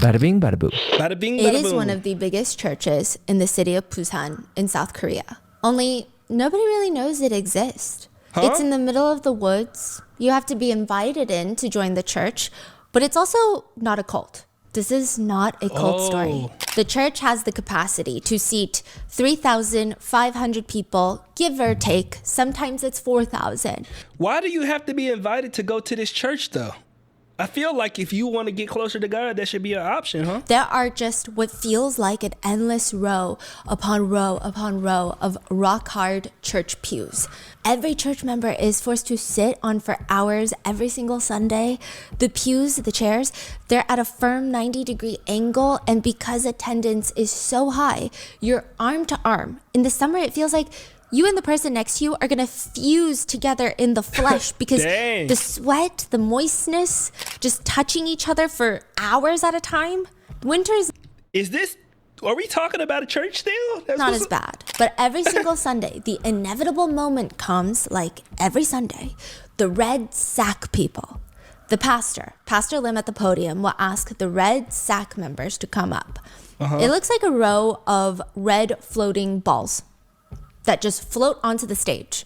Bada bing, bada boo. Bada bing, bada It is boom. one of the biggest churches in the city of Busan in South Korea. Only nobody really knows it exists. Huh? It's in the middle of the woods. You have to be invited in to join the church, but it's also not a cult. This is not a cult story. The church has the capacity to seat 3,500 people, give or take. Sometimes it's 4,000. Why do you have to be invited to go to this church, though? I feel like if you want to get closer to God, that should be an option, huh? There are just what feels like an endless row upon row upon row of rock-hard church pews. Every church member is forced to sit on for hours every single Sunday. The pews, the chairs, they're at a firm 90-degree angle, and because attendance is so high, you're arm to arm. In the summer, it feels like you and the person next to you are gonna fuse together in the flesh because Dang. the sweat, the moistness, just touching each other for hours at a time. Winters Are we talking about a church still? That's not what's- as bad, but every single Sunday, the inevitable moment comes, like every Sunday, the red sack people. The Pastor Lim at the podium will ask the red sack members to come up. It looks like a row of red floating balls that just float onto the stage.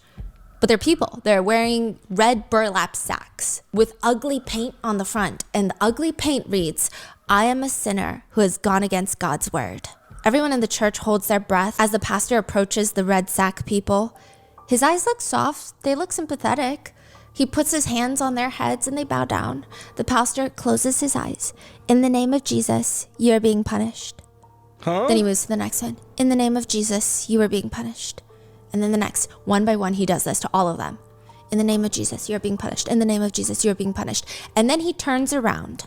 But they're people. They're wearing red burlap sacks with ugly paint on the front. And the ugly paint reads, "I am a sinner who has gone against God's word." Everyone in the church holds their breath as the pastor approaches the red sack people. His eyes look soft. They look sympathetic. He puts his hands on their heads and they bow down. The pastor closes his eyes. "In the name of Jesus, you are being punished." Huh? Then he moves to the next one. "In the name of Jesus, you are being punished." And then the next, one by one, he does this to all of them. "In the name of Jesus, you're being punished. In the name of Jesus, you're being punished." And then he turns around.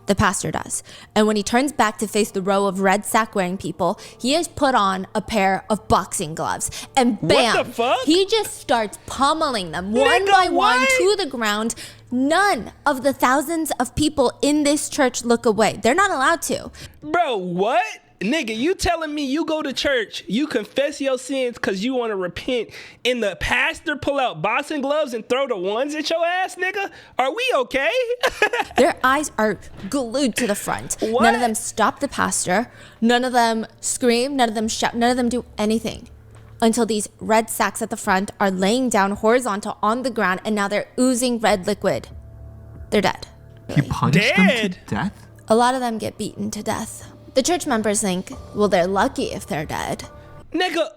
The pastor does. And when he turns back to face the row of red sack wearing people, he has put on a pair of boxing gloves. And bam, What the fuck? he just starts pummeling them one by one what? to the ground. None of the thousands of people in this church look away. They're not allowed to. Bro, what? Nigga, you telling me you go to church, you confess your sins because you want to repent, and the pastor pull out boxing gloves and throw the ones at your ass, nigga? Are we okay? Their eyes are glued to the front. What? None of them stop the pastor. None of them scream. None of them shout. None of them do anything until these red sacks at the front are laying down horizontal on the ground, and now they're oozing red liquid. They're dead. He punished them to Dead. death? A lot of them get beaten to death. The church members think, well, they're lucky if they're dead. Nigga,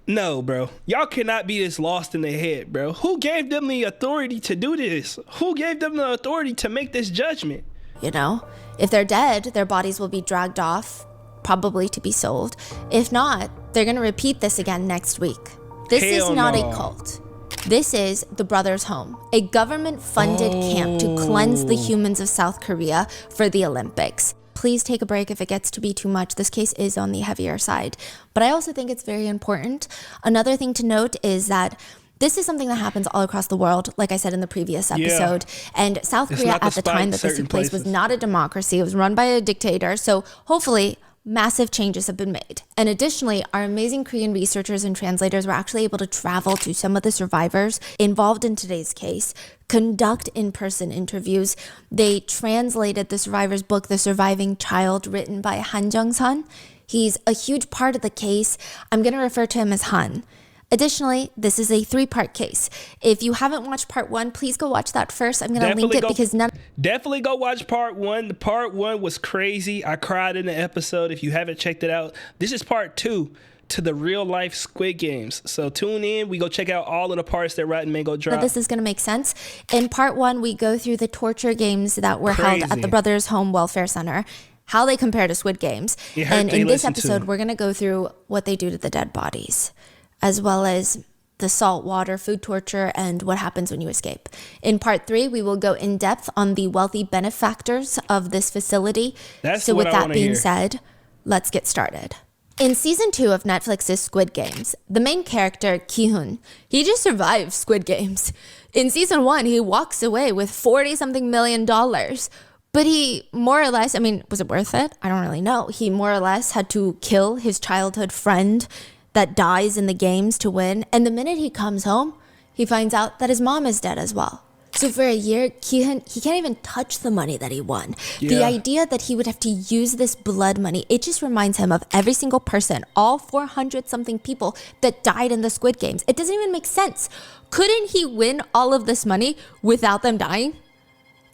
no, bro. Y'all cannot be this lost in their head, bro. Who gave them the authority to do this? Who gave them the authority to make this judgment? You know, if they're dead, their bodies will be dragged off, probably to be sold. If not, they're going to repeat this again next week. This is Hell not no. a cult. This is the Brothers' Home, a government-funded camp to cleanse the humans of South Korea for the Olympics. Please take a break if it gets to be too much. This case is on the heavier side. But I also think it's very important. Another thing to note is that this is something that happens all across the world, like I said in the previous episode. And South It's Korea not the at the spot time in that this certain took place was places. not a democracy. It was run by a dictator. So hopefully massive changes have been made. And additionally, our amazing Korean researchers and translators were actually able to travel to some of the survivors involved in today's case, conduct in-person interviews. They translated the survivor's book, The Surviving Child, written by Han Jung-sun. He's a huge part of the case. I'm going to refer to him as Han. Additionally, this is a 3-part case. If you haven't watched part 1, please go watch that first. I'm going to link it because Definitely go watch part 1. The part 1 was crazy. I cried in the episode. If you haven't checked it out, this is part 2 to the real life Squid Games. So tune in. We go check out all of the parts that Rotten Mango dropped. this is going to make sense. In part 1, we go through the torture games that were held at Crazy. the Brothers' Home Welfare Center, how they compare to Squid Games. It hurt And they in this listened to. episode, we're going to go through what they do to the dead bodies, as well as the saltwater food torture and what happens when you escape. In part 3, we will go in depth on the wealthy benefactors of this facility. That's so what with I that wanna being hear. said, let's get started. In season 2 of Netflix's Squid Games, the main character, Ki-hoon, he just survived Squid Games. In season 1, he walks away with $40-something million. But he more or less, was it worth it? I don't really know. He more or less had to kill his childhood friend that dies in the games to win. And the minute he comes home, he finds out that his mom is dead as well. So for a year, he can't even touch the money that he won. The Yeah. idea that he would have to use this blood money, it just reminds him of every single person, all 400 something people that died in the Squid Games. It doesn't even make sense. Couldn't he win all of this money without them dying?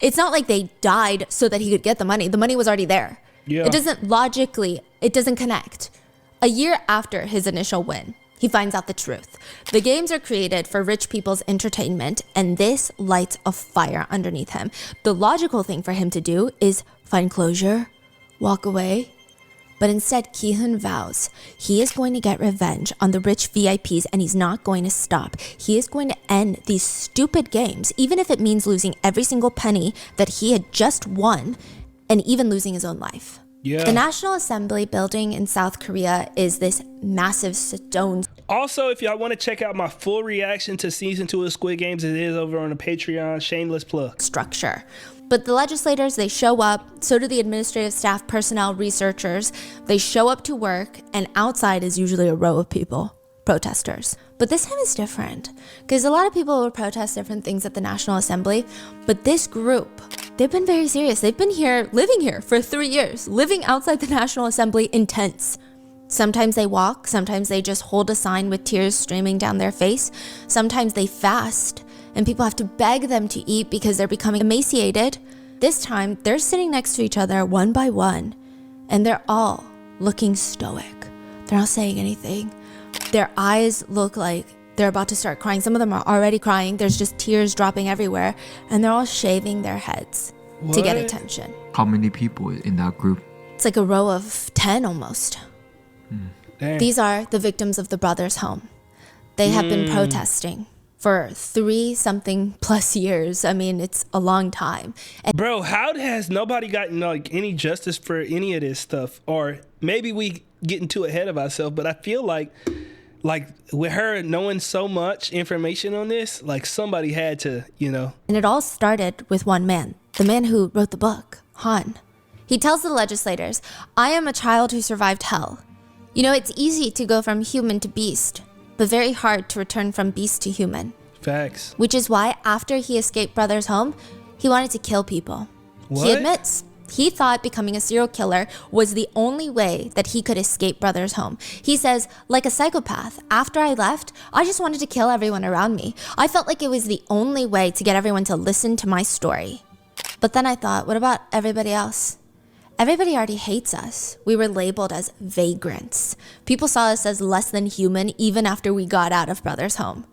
It's not like they died so that he could get the money. The money was already there. Yeah. It doesn't connect. A year after his initial win, he finds out the truth. The games are created for rich people's entertainment, and this lights a fire underneath him. The logical thing for him to do is find closure, walk away. But instead, Ki-hun vows he is going to get revenge on the rich VIPs, and he's not going to stop. He is going to end these stupid games, even if it means losing every single penny that he had just won, and even losing his own life. Yeah. The National Assembly building in South Korea is this massive stone Also, if y'all want to check out my full reaction to season 2 of Squid Games, it is over on the Patreon. Shameless plug. structure. But the legislators, they show up, so do the administrative staff, personnel, researchers. They show up to work, and outside is usually a row of people, protesters. But this time is different, because a lot of people will protest different things at the National Assembly, but this group, they've been very serious. They've been living here for 3 years, living outside the National Assembly in tents. Sometimes they walk, sometimes they just hold a sign with tears streaming down their face. Sometimes they fast, and people have to beg them to eat because they're becoming emaciated. This time, they're sitting next to each other one by one, and they're all looking stoic. They're not saying anything. Their eyes look like they're about to start crying. Some of them are already crying. There's just tears dropping everywhere, and they're all shaving their heads to get attention. How many people in that group? It's like a row of 10 almost. Damn. These are the victims of the brothers' home. They have been protesting for 3-something plus years. I mean, it's a long time. And Bro, how has nobody gotten like any justice for any of this stuff? Or maybe we getting too ahead of ourselves, but I feel like with her knowing so much information on this, like somebody had to, And it all started with one man, the man who wrote the book, Han. He tells the legislators, "I am a child who survived hell. You know, it's easy to go from human to beast, but very hard to return from beast to human." Facts. Which is why after he escaped Brother's home, he wanted to kill people. What? He admits he thought becoming a serial killer was the only way that he could escape Brother's home. He says, like a psychopath, after I left, I just wanted to kill everyone around me. I felt like it was the only way to get everyone to listen to my story. But then I thought, what about everybody else? Everybody already hates us. We were labeled as vagrants. People saw us as less than human even after we got out of Brother's home.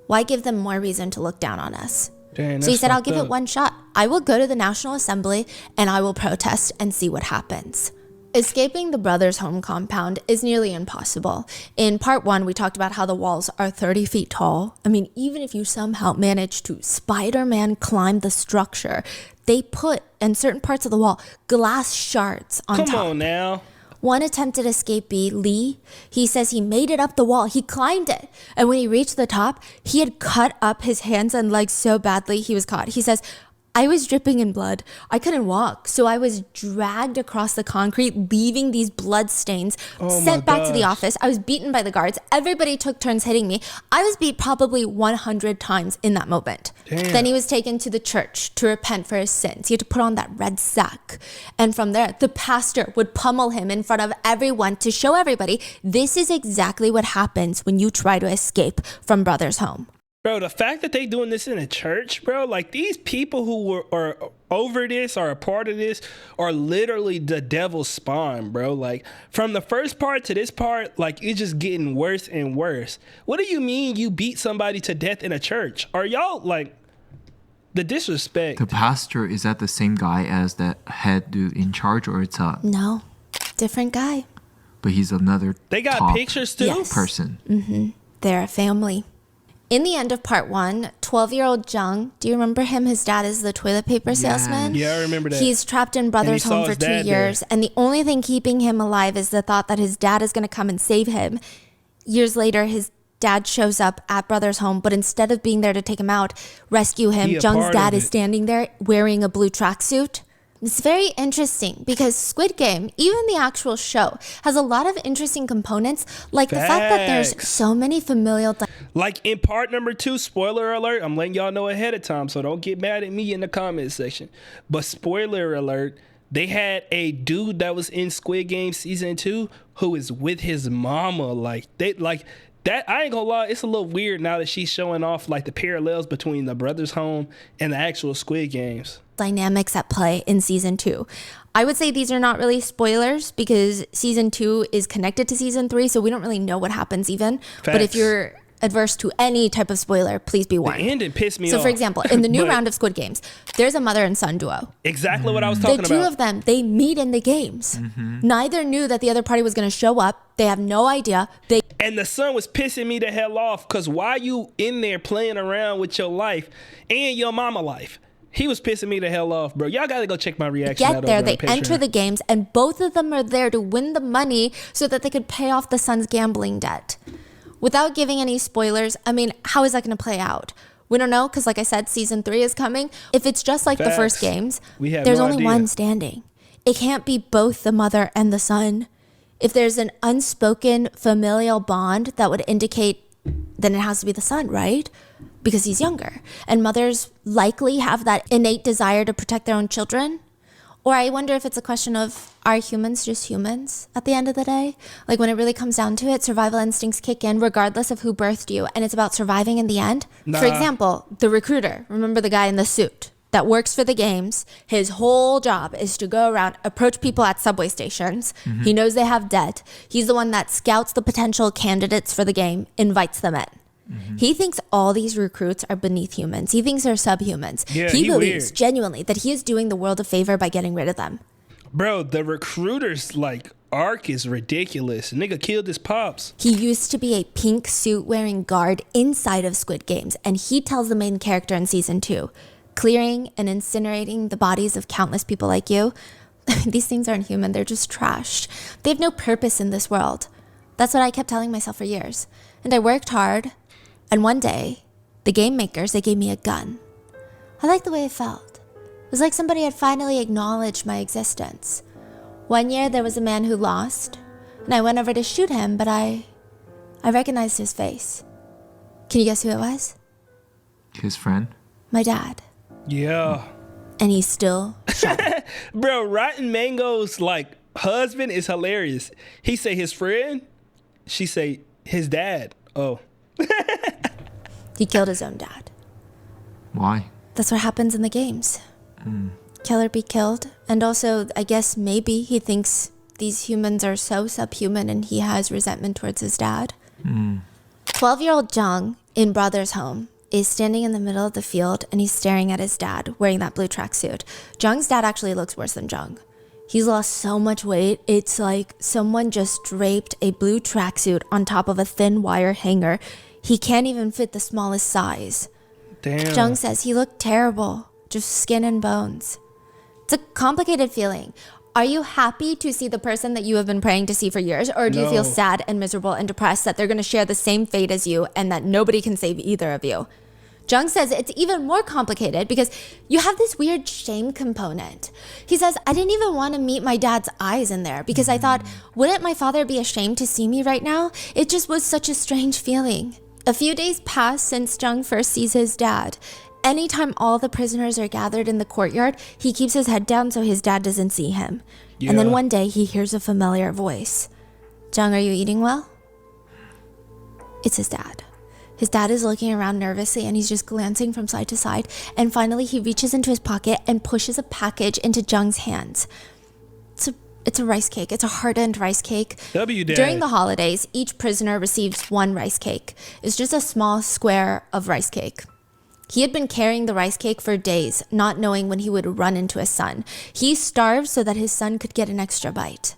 Why give them more reason to look down on us? Dang, So he that's said, I'll fucked give up. it one shot. I will go to the National Assembly and I will protest and see what happens. Escaping the brothers' home compound is nearly impossible. In part 1, we talked about how the walls are 30 feet tall. I mean, even if you somehow manage to Spider-Man climb the structure, they put, in certain parts of the wall, glass shards on top. Come on now. One attempted escapee, Lee, he says he made it up the wall. He climbed it. And when he reached the top, he had cut up his hands and legs so badly he was caught. He says, I was dripping in blood. I couldn't walk. So I was dragged across the concrete, leaving these blood stains, sent back to the office. I was beaten by the guards. Everybody took turns hitting me. I was beat probably 100 times in that moment. Damn. Then he was taken to the church to repent for his sins. He had to put on that red sack. And from there, the pastor would pummel him in front of everyone to show everybody, this is exactly what happens when you try to escape from Brother's home. Bro, the fact that they doing this in a church, bro, like these people who are over this, are a part of this, are literally the devil's spawn, bro. Like from the first part to this part, like it's just getting worse and worse. What do you mean you beat somebody to death in a church? Are y'all like the disrespect? The pastor, is that the same guy as that head dude in charge, or it's a? No, different guy. But he's another. They got top pictures too? Yes. person. They're a family. In the end of part 1, 12-year-old Jung, do you remember him? His dad is the toilet paper salesman. Yeah, I remember that. He's trapped in Brother's And he saw home for his 2 dad years, and the only thing keeping him alive is the thought that his dad is going to come and save him. Years later, his dad shows up at Brother's home, but instead of being there to take him out, rescue him, He a Jung's part dad of is it. standing there wearing a blue tracksuit. It's very interesting because Squid Game, even the actual show, has a lot of interesting components, like the fact that there's Facts. so many familial Like in part number 2, spoiler alert, I'm letting y'all know ahead of time, so don't get mad at me in the comment section. But spoiler alert, they had a dude that was in Squid Game season 2 who is with his mama. Like that, I ain't gonna lie, it's a little weird now that she's showing off like the parallels between the brother's home and the actual Squid Games. dynamics at play in season 2. I would say these are not really spoilers because season 2 is connected to season 3, so we don't really know what happens even. But if Facts. you're adverse to any type of spoiler, please be The warned. ending pissed me off. So for example, in the new But round of Squid Games, there's a mother and son duo. exactly what I was The talking two about. of them, they meet in the games. Neither knew that the other party was going to show up. They have no idea. They And the son was pissing me the hell off because why you in there playing around with your life and your mama life? He was pissing me the hell off, bro. Y'all got to go check my reaction get out there, over they on Patreon. enter the games, and both of them are there to win the money so that they could pay off the son's gambling debt. Without giving any spoilers, I mean, how is that going to play out? We don't know because, like I said, season 3 is coming. If it's just like the first Facts. games, We have there's no only idea. one standing. It can't be both the mother and the son. If there's an unspoken familial bond, that would indicate then it has to be the son, right? Because he's younger. And mothers likely have that innate desire to protect their own children. Or I wonder if it's a question of, are humans just humans at the end of the day? Like when it really comes down to it, survival instincts kick in regardless of who birthed you. And it's about surviving in the end. Nah. For example, the recruiter, remember the guy in the suit that works for the games? His whole job is to go around, approach people at subway stations. He knows they have debt. He's the one that scouts the potential candidates for the game, invites them in. He thinks all these recruits are beneath humans. He thinks they're subhumans. Yeah, he he believes weird. genuinely that he is doing the world a favor by getting rid of them. Bro, the recruiter's like arc is ridiculous. Nigga killed his pops. He used to be a pink suit wearing guard inside of Squid Games, and he tells the main character in season 2, clearing and incinerating the bodies of countless people like you. These things aren't human, they're just trashed. They have no purpose in this world. That's what I kept telling myself for years. And I worked hard, and one day, the game makers, they gave me a gun. I liked the way it felt. It was like somebody had finally acknowledged my existence. One year there was a man who lost, and I went over to shoot him, but I recognized his face. Can you guess who it was? His friend. My dad. Yeah. And he's still shot. Bro, Rotten Mango's like husband is hilarious. He say his friend, she say his dad. Oh. He killed his own dad. Why? That's what happens in the games. Kill or be killed. And also, I guess maybe he thinks these humans are so subhuman and he has resentment towards his dad. 12-year-old Jung in Brother's home is standing in the middle of the field and he's staring at his dad wearing that blue tracksuit. Jung's dad actually looks worse than Jung. He's lost so much weight. It's like someone just draped a blue tracksuit on top of a thin wire hanger. He can't even fit the smallest size. Damn. Jung says he looked terrible, just skin and bones. It's a complicated feeling. Are you happy to see the person that you have been praying to see for years? Or do you feel No. sad and miserable and depressed that they're going to share the same fate as you and that nobody can save either of you? Jung says it's even more complicated because you have this weird shame component. He says, I didn't even want to meet my dad's eyes in there because I thought, wouldn't my father be ashamed to see me right now? It just was such a strange feeling. A few days pass since Jung first sees his dad. Anytime all the prisoners are gathered in the courtyard, he keeps his head down so his dad doesn't see him. And then Yeah. one day he hears a familiar voice. Jung, are you eating well? It's his dad. His dad is looking around nervously and he's just glancing from side to side. And finally he reaches into his pocket and pushes a package into Jung's hands. It's a rice cake. It's a hardened rice cake. W Dad. During the holidays, each prisoner receives one rice cake. It's just a small square of rice cake. He had been carrying the rice cake for days, not knowing when he would run into his son. He starved so that his son could get an extra bite.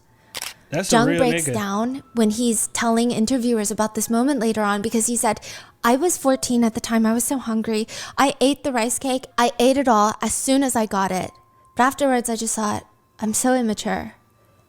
That's a Jung real breaks nigga. down when he's telling interviewers about this moment later on because he said, I was 14 at the time. I was so hungry. I ate the rice cake. I ate it all as soon as I got it. But afterwards, I just thought, I'm so immature.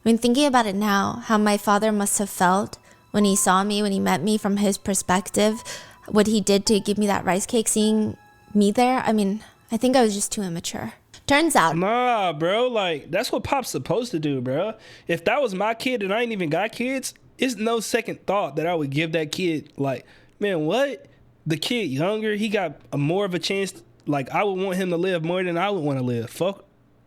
I mean, thinking about it now, how my father must have felt when he saw me, when he met me from his perspective, what he did to give me that rice cake, seeing me there. I mean, I think I was just too immature. Turns out, Nah, bro. Like, that's what Pop's supposed to do, bro. If that was my kid and I ain't even got kids, it's no second thought that I would give that kid, like, man, what? The kid younger, he got more of a chance. Like, I would want him to live more than I would want to live. Fuck.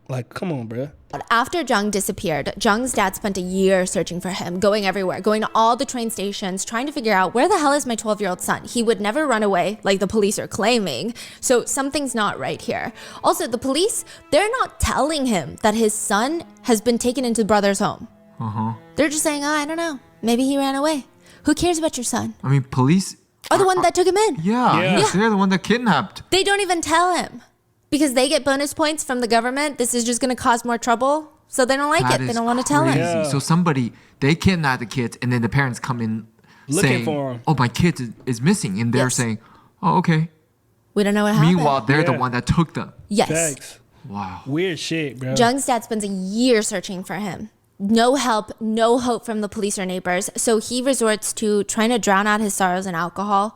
Like, come on, bro. after Jung disappeared, Jung's dad spent a year searching for him, going everywhere, going to all the train stations, trying to figure out where the hell is my 12-year-old son. He would never run away like the police are claiming. So something's not right here. Also, the police, they're not telling him that his son has been taken into brother's home. They're just saying, oh, I don't know. Maybe he ran away. Who cares about your son? I mean, police Are the one that took him in. Yeah, yes, they're the one that kidnapped. They don't even tell him. Because they get bonus points from the government. This is just going to cause more trouble. So they don't like That it. They is don't want to tell him. crazy. So somebody, they kidnap the kids, and then the parents come in Looking saying, for 'em. oh, my kid is missing. And they're Yes. saying, oh, okay. We don't know what happened. Meanwhile, they're the Yeah. one that took them. Yes. Facts. Wow. Weird shit, bro. Jung's dad spends a year searching for him. No help, no hope from the police or neighbors. So he resorts to trying to drown out his sorrows in alcohol.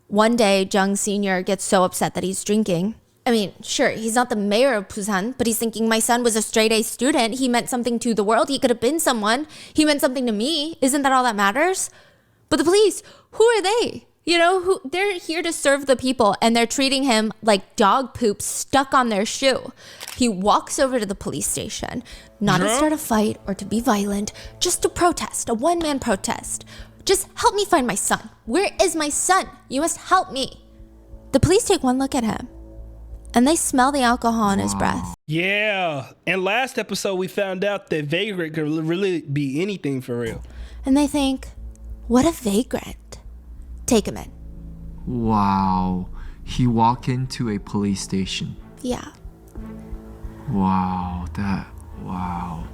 One day, Jung Sr. gets so upset that he's drinking. I mean, sure, he's not the mayor of Busan, but he's thinking my son was a straight-A student. He meant something to the world. He could have been someone. He meant something to me. Isn't that all that matters? But the police, who are they? You know, they're here to serve the people, and they're treating him like dog poop stuck on their shoe. He walks over to the police station, not to start a fight or to be violent, just to protest, a one-man protest. Just help me find my son. Where is my son? You must help me. The police take one look at him, and they smell the alcohol in his breath. Yeah. And last episode, we found out that vagrant could really be anything for real. And they think, what a vagrant. Take him in. Wow. He walked into a police station. Yeah. Wow. Wow.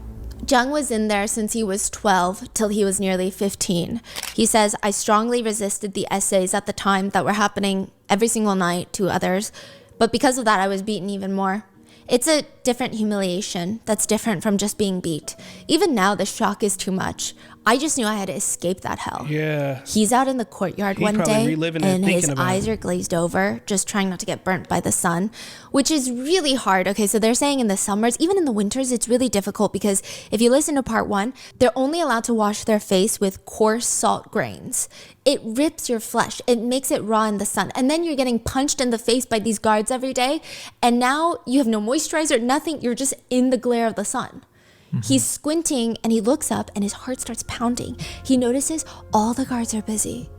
Jung was in there since he was 12 till he was nearly 15. He says, I strongly resisted the essays at the time that were happening every single night to others. But because of that, I was beaten even more. It's a different humiliation that's different from just being beat. Even now, the shock is too much. I just knew I had to escape that hell. Yeah. He's out in the courtyard one probably day, reliving it, and his thinking about eyes it. are glazed over, just trying not to get burnt by the sun, which is really hard. Okay, so they're saying in the summers, even in the winters, it's really difficult because if you listen to part 1, they're only allowed to wash their face with coarse salt grains. It rips your flesh. It makes it raw in the sun. And then you're getting punched in the face by these guards every day. And now you have no moisturizer, nothing. You're just in the glare of the sun. He's squinting and he looks up and his heart starts pounding. He notices all the guards are busy.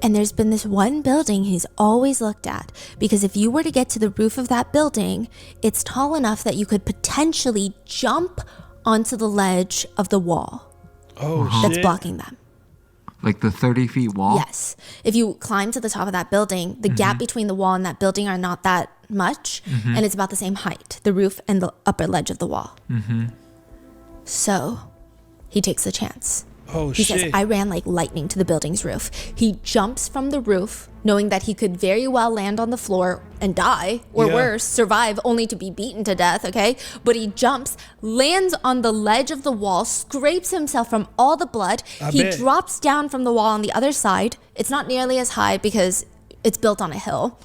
And there's been this one building he's always looked at, because if you were to get to the roof of that building, it's tall enough that you could potentially jump onto the ledge of the wall Oh, that's shit. blocking them. Like the 30-feet wall? Yes. If you climb to the top of that building, the gap between the wall and that building are not that much, and it's about the same height, the roof and the upper ledge of the wall. So he takes the chance. Oh, He shit. says, I ran like lightning to the building's roof. He jumps from the roof, knowing that he could very well land on the floor and die, or Yeah. worse, survive only to be beaten to death, okay? But he jumps, lands on the ledge of the wall, scrapes himself from all the blood. He bet. drops down from the wall on the other side. It's not nearly as high because it's built on a hill.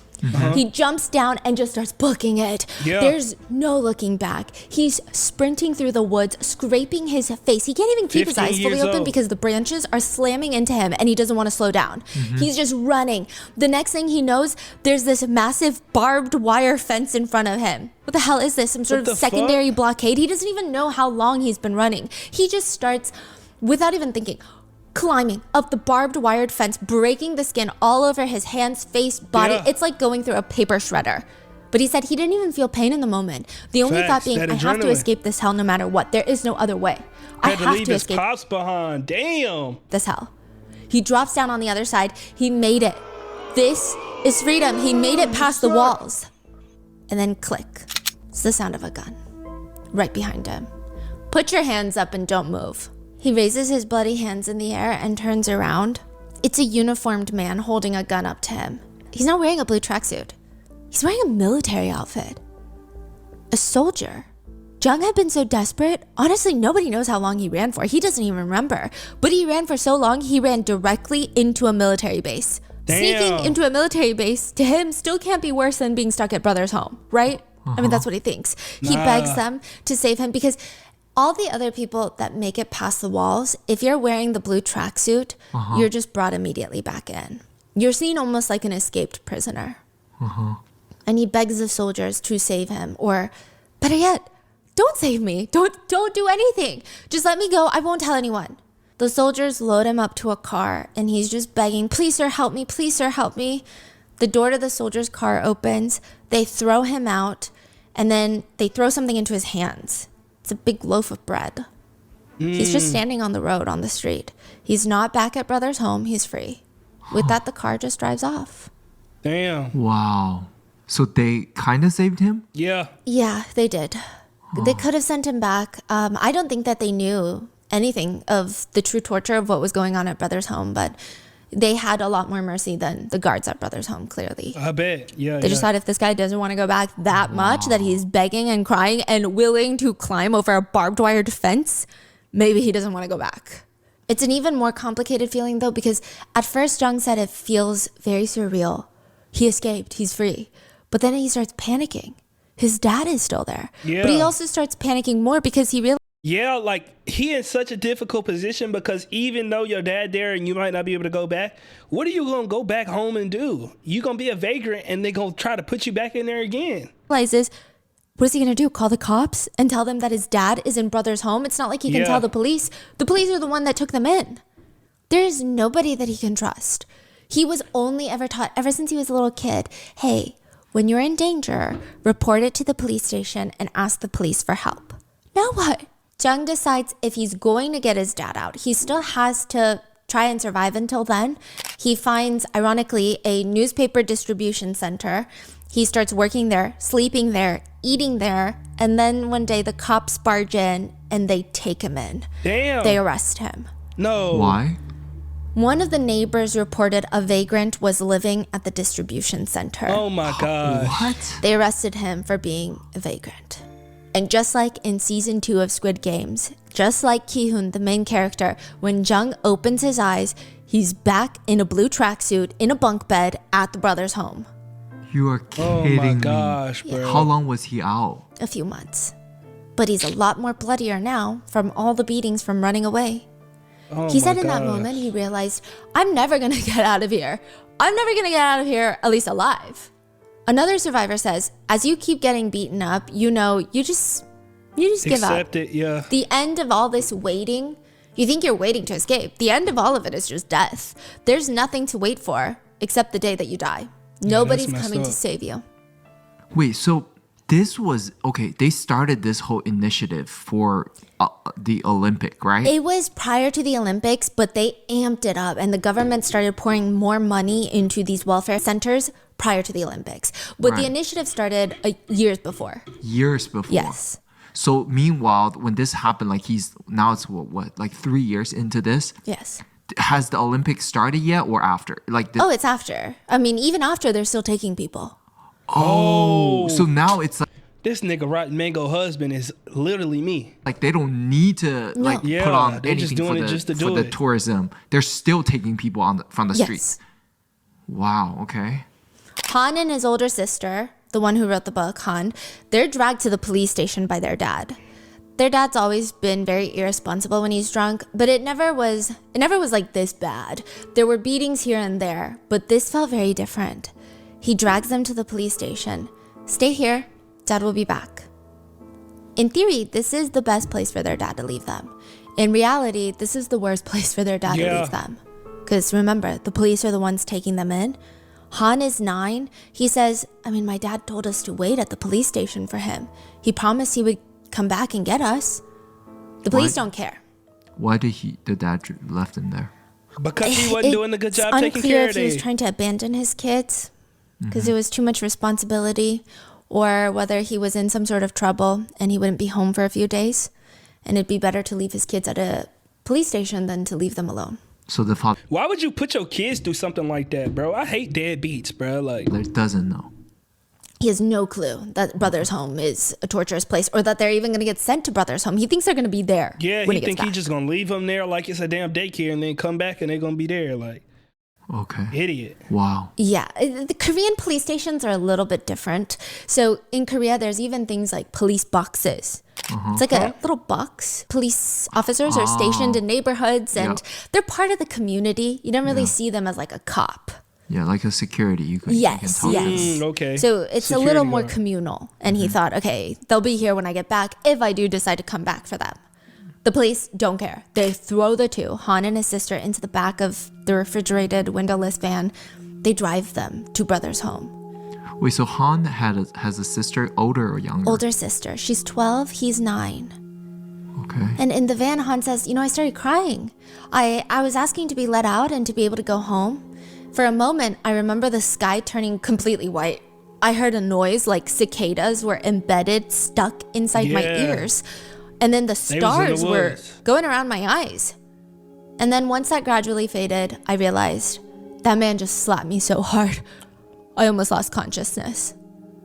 He jumps down and just starts booking it. Yeah. There's no looking back. He's sprinting through the woods, scraping his face. He can't even keep his 15 eyes fully years open old. because the branches are slamming into him and he doesn't want to slow down. He's just running. The next thing he knows, there's this massive barbed wire fence in front of him. What the hell is this? Some sort What of the secondary fuck? blockade? He doesn't even know how long he's been running. He just starts, without even thinking, climbing up the barbed wired fence, breaking the skin all over his hands, face, body. Yeah. It's like going through a paper shredder. But he said he didn't even feel pain in the moment. The only Facts, thought being, that I have to adrenaline. escape this hell no matter what. There is no other way. I Had to have leave to his escape pops behind. Damn. this hell. He drops down on the other side. He made it. This is freedom. He made it past the walls. And then click. It's the sound of a gun. Right behind him. Put your hands up and don't move. He raises his bloody hands in the air and turns around. It's a uniformed man holding a gun up to him. He's not wearing a blue tracksuit. He's wearing a military outfit. A soldier. Jung had been so desperate, honestly, nobody knows how long he ran for. He doesn't even remember. But he ran for so long, he ran directly into a military base. Damn. Sneaking into a military base, to him, still can't be worse than being stuck at brother's home, right? I mean, that's what he thinks. He begs them to save him because all the other people that make it past the walls, if you're wearing the blue tracksuit, you're just brought immediately back in. You're seen almost like an escaped prisoner. And he begs the soldiers to save him, or better yet, don't save me. Don't do anything. Just let me go. I won't tell anyone. The soldiers load him up to a car and he's just begging, please sir, help me. Please sir, help me. The door to the soldier's car opens. They throw him out and then they throw something into his hands. It's a big loaf of bread. He's just standing on the road, on the street. He's not back at brother's home. He's free. With that, the car just drives off. Damn. Wow. So they kind of saved him? Yeah. Yeah, they did. They could have sent him back. I don't think that they knew anything of the true torture of what was going on at brother's home, but they had a lot more mercy than the guards at brother's home, clearly. I bet. Yeah. They just thought if this guy doesn't want to go back that much, that he's begging and crying and willing to climb over a barbed wire fence, maybe he doesn't want to go back. It's an even more complicated feeling, though, because at first Jung said it feels very surreal. He escaped. He's free. But then he starts panicking. His dad is still there. Yeah. But he also starts panicking more because he realizes. Yeah, like he in such a difficult position because even though your dad there and you might not be able to go back, what are you going to go back home and do? You're going to be a vagrant and they're going to try to put you back in there again. What is he going to do? Call the cops and tell them that his dad is in brother's home? It's not like he can tell the police. The police are the one that took them in. There's nobody that he can trust. He was only ever taught, ever since he was a little kid, hey, when you're in danger, report it to the police station and ask the police for help. Now what? Jung decides if he's going to get his dad out, he still has to try and survive until then. He finds, ironically, a newspaper distribution center. He starts working there, sleeping there, eating there, and then one day the cops barge in and they take him in. Damn. They arrest him. No. Why? One of the neighbors reported a vagrant was living at the distribution center. Oh my gosh. What? They arrested him for being a vagrant. And just like in season 2 of Squid Games, just like Ki-hoon, the main character, when Jung opens his eyes, he's back in a blue tracksuit in a bunk bed at the brother's home. You are kidding Oh my me. gosh, bro. How long was he out? A few months. But he's a lot more bloodier now from all the beatings from running away. Oh He said my in that gosh. moment, he realized, I'm never going to get out of here. I'm never going to get out of here, at least alive. Another survivor says, as you keep getting beaten up, you just give up. Accept it, yeah. The end of all this waiting, you think you're waiting to escape. The end of all of it is just death. There's nothing to wait for except the day that you die. Nobody's messed coming to up. save you. Wait, so this was, okay, they started this whole initiative for the Olympic, right? It was prior to the Olympics, but they amped it up and the government started pouring more money into these welfare centers prior to the Olympics. But the Right. initiative started years before. Years before. Yes. So meanwhile, when this happened, like now it's what, like 3 years into this? Yes. Has the Olympics started yet or after? Like Oh, it's after. I mean, even after, they're still taking people. so now it's This nigga Rotten Mango husband is literally me. like they don't need to like Yeah, put on they're just anything for doing it the, just to for do the it. tourism. They're still taking people from the streets. Yes. Wow. Okay. Han and his older sister, the one who wrote the book, Han, they're dragged to the police station by their dad. Their dad's always been very irresponsible when he's drunk, but it never was like this bad. There were beatings here and there, but this felt very different. He drags them to the police station. Stay here, dad will be back. In theory, this is the best place for their dad to leave them. In reality, this is the worst place for their dad to leave them. Because remember, the police are the ones taking them in. Han is 9. He says, my dad told us to wait at the police station for him. He promised he would come back and get us. The police don't care. Why did the dad left him there? Because he wasn't doing a good job taking unclear care if of he was them. trying to abandon his kids because it was too much responsibility, or whether he was in some sort of trouble and he wouldn't be home for a few days, and it'd be better to leave his kids at a police station than to leave them alone. So the father Why would you put your kids through something like that, bro? I hate deadbeats, bro. Like, doesn't know. He has no clue that brother's home is a torturous place, or that they're even going to get sent to brother's home. He thinks they're going to be there. yeah, when he he think gets he's back. just gonna leave them there like it's a damn daycare and then come back and they're gonna be there. Like, Okay. Idiot. Wow. Yeah, the Korean police stations are a little bit different. So in Korea, there's even things like police boxes. It's like a little box. Police officers are stationed in neighborhoods and they're part of the community. You don't really see them as like a cop. Yeah, like a security. You can Yes, talk to them. yes. Okay. So it's a Security little more guard. communal. And he thought, okay, they'll be here when I get back if I do decide to come back for them. The police don't care. They throw the two, Han and his sister, into the back of the refrigerated windowless van. They drive them to brother's home. Wait, so Han has a sister, older or younger? Older sister. She's 12, he's 9. Okay. And in the van, Han says, I started crying. I was asking to be let out and to be able to go home. For a moment, I remember the sky turning completely white. I heard a noise like cicadas were embedded, stuck inside my ears. And then the stars were going around my eyes. And then once that gradually faded, I realized that man just slapped me so hard, I almost lost consciousness.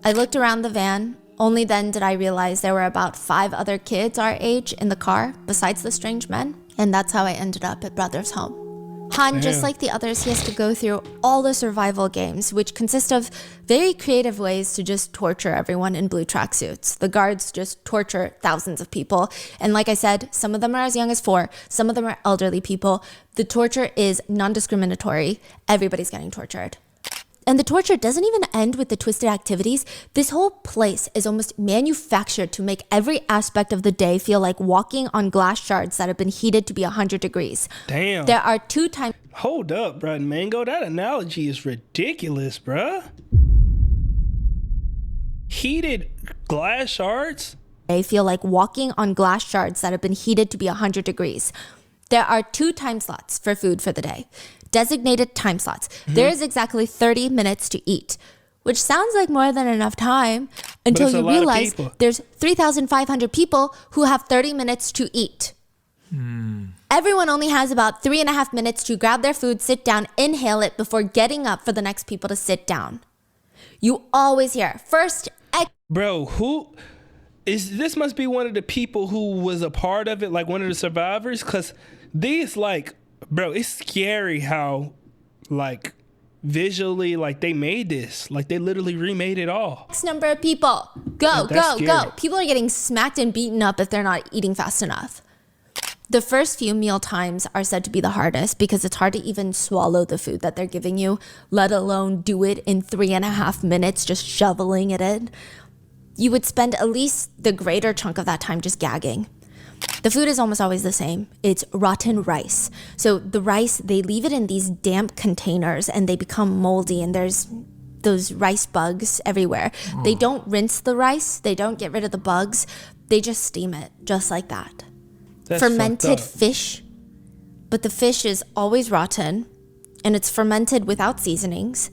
I looked around the van. Only then did I realize there were about 5 other kids our age in the car, besides the strange men. And that's how I ended up at brother's home. Han, just like the others, he has to go through all the survival games, which consist of very creative ways to just torture everyone in blue tracksuits. The guards just torture thousands of people. And like I said, some of them are as young as 4. Some of them are elderly people. The torture is non-discriminatory. Everybody's getting tortured. And the torture doesn't even end with the twisted activities. This whole place is almost manufactured to make every aspect of the day feel like walking on glass shards that have been heated to be 100 degrees. Damn. There are 2 times. Hold up, bro. Mango, that analogy is ridiculous, bruh. Heated glass shards? They feel like walking on glass shards that have been heated to be 100 degrees. There are 2 time slots for food for the day. Designated time slots. There is exactly 30 minutes to eat, which sounds like more than enough time until you realize there's 3,500 people who have 30 minutes to eat. Everyone only has about 3.5 minutes to grab their food, sit down, inhale it before getting up for the next people to sit down. You always hear first. Bro, who is this? Must be one of the people who was a part of it, like one of the survivors, because these bro, it's scary how, visually, they made this. They literally remade it all. X number of people. Go, That's go, scary. go. People are getting smacked and beaten up if they're not eating fast enough. The first few meal times are said to be the hardest because it's hard to even swallow the food that they're giving you, let alone do it in 3.5 minutes, just shoveling it in. You would spend at least the greater chunk of that time just gagging. The food is almost always the same. It's rotten rice. So the rice, they leave it in these damp containers and they become moldy and there's those rice bugs everywhere. They don't rinse the rice. They don't get rid of the bugs. They just steam it just like that. That's Fermented fucked up. fish, but the fish is always rotten and it's fermented without seasonings.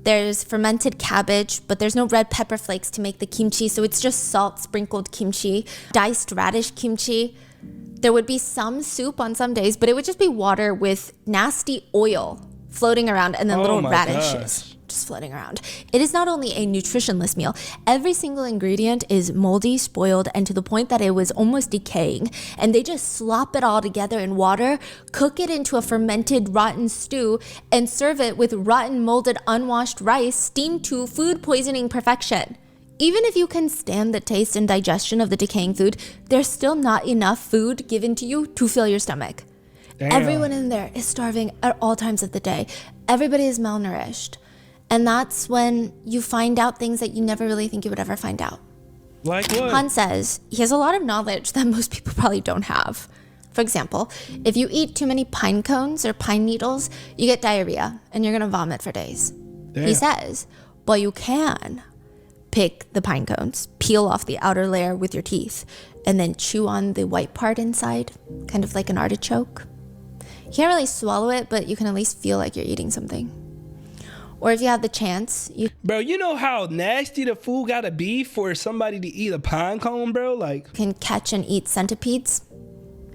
There's fermented cabbage, but there's no red pepper flakes to make the kimchi, so it's just salt sprinkled kimchi, diced radish kimchi. There would be some soup on some days, but it would just be water with nasty oil floating around and then little my radishes just floating around. It is not only a nutritionless meal. Every single ingredient is moldy, spoiled, and to the point that it was almost decaying. And they just slop it all together in water, cook it into a fermented rotten stew, and serve it with rotten, molded, unwashed rice steamed to food poisoning perfection. Even if you can stand the taste and digestion of the decaying food, there's still not enough food given to you to fill your stomach. Damn. Everyone in there is starving at all times of the day. Everybody is malnourished. And that's when you find out things that you never really think you would ever find out. Like what? Han says he has a lot of knowledge that most people probably don't have. For example, if you eat too many pine cones or pine needles, you get diarrhea and you're gonna vomit for days. Damn. He says, well, you can pick the pine cones, peel off the outer layer with your teeth, and then chew on the white part inside, kind of like an artichoke. You can't really swallow it, but you can at least feel like you're eating something. Or if you have the chance, you Bro, you know how nasty the food gotta be for somebody to eat a pine cone, bro? can catch and eat centipedes.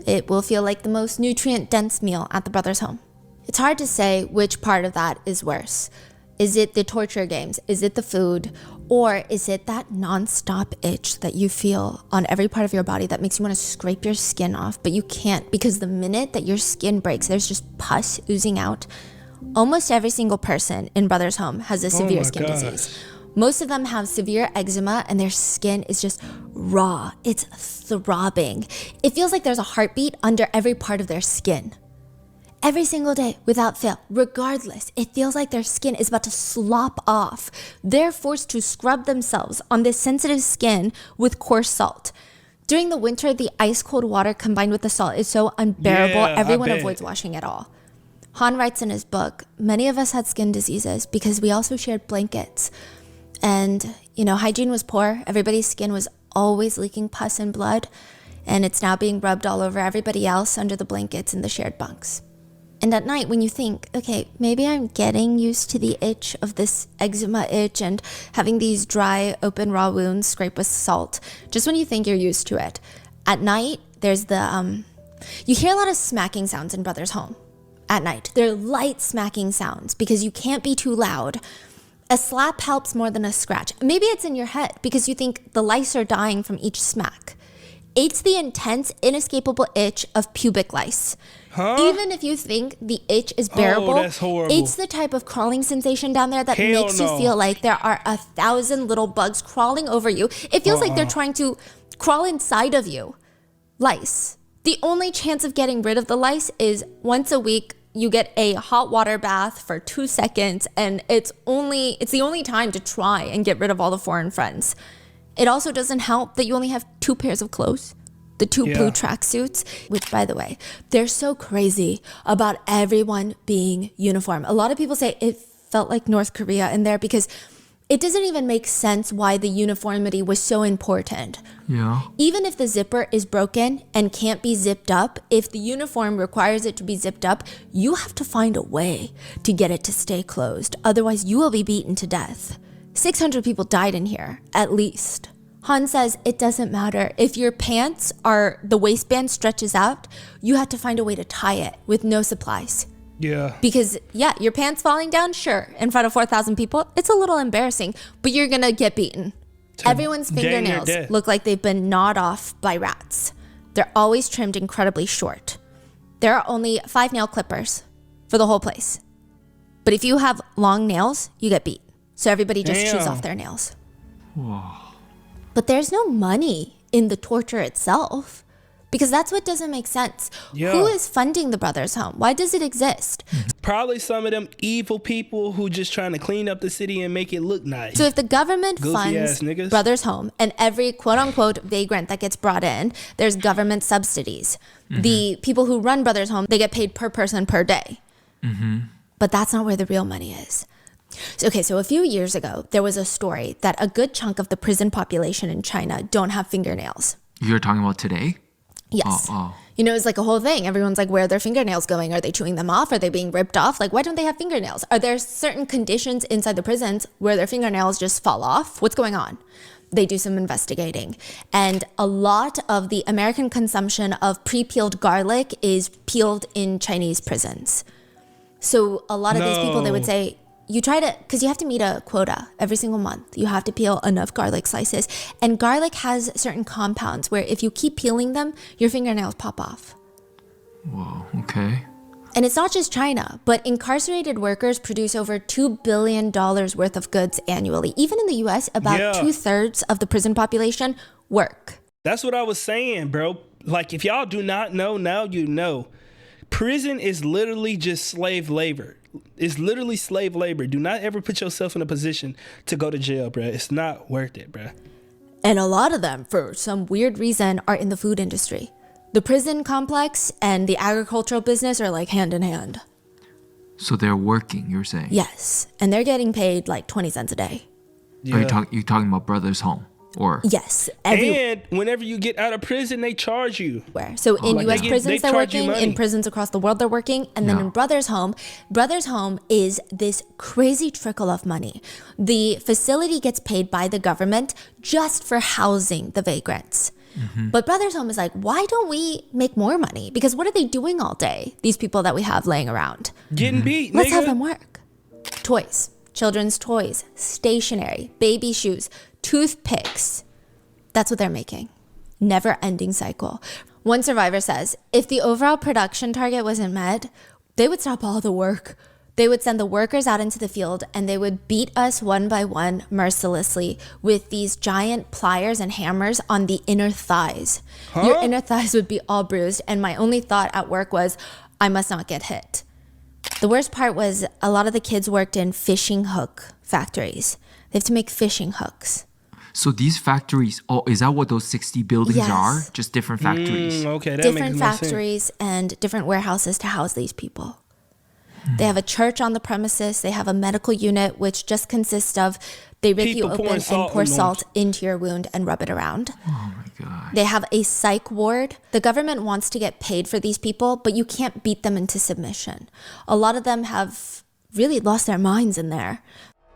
It will feel like the most nutrient-dense meal at the brother's home. It's hard to say which part of that is worse. Is it the torture games? Is it the food? Or is it that non-stop itch that you feel on every part of your body that makes you want to scrape your skin off, but you can't because the minute that your skin breaks, there's just pus oozing out Almost every single person in Brothers Home has a severe skin disease. Most of them have severe eczema and their skin is just raw. It's throbbing. It feels like there's a heartbeat under every part of their skin. Every single day, without fail, regardless, it feels like their skin is about to slop off. They're forced to scrub themselves on this sensitive skin with coarse salt. During the winter, the ice cold water combined with the salt is so unbearable, everyone avoids washing at all. Han writes in his book, many of us had skin diseases because we also shared blankets. And, hygiene was poor. Everybody's skin was always leaking pus and blood. And it's now being rubbed all over everybody else under the blankets in the shared bunks. And at night, when you think, okay, maybe I'm getting used to the itch of this eczema itch and having these dry, open, raw wounds scraped with salt, just when you think you're used to it, at night, there's you hear a lot of smacking sounds in Brothers Home at night. They're light smacking sounds because you can't be too loud. A slap helps more than a scratch. Maybe it's in your head because you think the lice are dying from each smack. It's the intense, inescapable itch of pubic lice. Huh? Even if you think the itch is bearable, that's horrible. it's the type of crawling sensation down there that makes you feel like there are 1,000 little bugs crawling over you. It feels like they're trying to crawl inside of you. Lice. The only chance of getting rid of the lice is once a week, you get a hot water bath for 2 seconds, and it's the only time to try and get rid of all the foreign friends. It also doesn't help that you only have 2 pairs of clothes. The 2 blue tracksuits, which, by the way, they're so crazy about everyone being uniform. A lot of people say it felt like North Korea in there because it doesn't even make sense why the uniformity was so important. Yeah. Even if the zipper is broken and can't be zipped up, if the uniform requires it to be zipped up, you have to find a way to get it to stay closed. Otherwise, you will be beaten to death. 600 people died in here, at least. Han says it doesn't matter. If your pants the waistband stretches out, you have to find a way to tie it with no supplies. Yeah. Because, your pants falling down, sure, in front of 4,000 people, it's a little embarrassing, but you're gonna get beaten. Everyone's fingernails look like they've been gnawed off by rats. They're always trimmed incredibly short. There are only 5 nail clippers for the whole place. But if you have long nails, you get beat. So everybody just chews off their nails. Whoa. But there's no money in the torture itself because that's what doesn't make sense. Yeah. Who is funding the Brothers Home? Why does it exist? Probably some of them evil people who just trying to clean up the city and make it look nice. So if the government Goofy ass funds niggas. Brothers Home and every quote unquote vagrant that gets brought in, there's government subsidies. The people who run Brothers Home, they get paid per person per day. But that's not where the real money is. So a few years ago, there was a story that a good chunk of the prison population in China don't have fingernails. You're talking about today? Yes. Oh. It's like a whole thing. Everyone's like, where are their fingernails going? Are they chewing them off? Are they being ripped off? Like, why don't they have fingernails? Are there certain conditions inside the prisons where their fingernails just fall off? What's going on? They do some investigating. And a lot of the American consumption of pre-peeled garlic is peeled in Chinese prisons. So a lot of these people, they would say, because you have to meet a quota every single month. You have to peel enough garlic slices. And garlic has certain compounds where if you keep peeling them, your fingernails pop off. Whoa, okay. And it's not just China, but incarcerated workers produce over $2 billion worth of goods annually. Even in the US, about 2/3 of the prison population work. That's what I was saying, bro. Like, if y'all do not know, now you know. Prison is literally just slave labor. It's literally slave labor. Do not ever put yourself in a position to go to jail, bro. It's not worth it, bro. And a lot of them, for some weird reason, are in the food industry. The prison complex and the agricultural business are like hand in hand. So they're working, you're saying? Yes. And they're getting paid like 20 cents a day. Yeah. Are you talking about Brothers Home? Or Yes. And whenever you get out of prison, they charge you. So in US They prisons, they're charge you working. money. In prisons across the world, they're working. And then in Brothers Home is this crazy trickle of money. The facility gets paid by the government just for housing the vagrants. But Brothers Home is like, why don't we make more money? Because what are they doing all day? These people that we have laying around. Getting beat, Let's nigga. have them work. Toys, children's toys, stationery, baby shoes, toothpicks. That's what they're making. Never ending cycle. One survivor says, if the overall production target wasn't met, they would stop all the work. They would send the workers out into the field and they would beat us one by one mercilessly with these giant pliers and hammers on the inner thighs. Your inner thighs would be all bruised, and my only thought at work was, I must not get hit. The worst part was a lot of the kids worked in fishing hook factories. They have to make fishing hooks. So these factories, is that what those 60 buildings Yes. are? Just different factories. Okay, that Different makes more sense. factories and different warehouses to house these people. They have a church on the premises. They have a medical unit, which just consists of they rip you People pouring open and salt pour on them. salt into your wound and rub it around. Oh my God. They have a psych ward. The government wants to get paid for these people, but you can't beat them into submission. A lot of them have really lost their minds in there.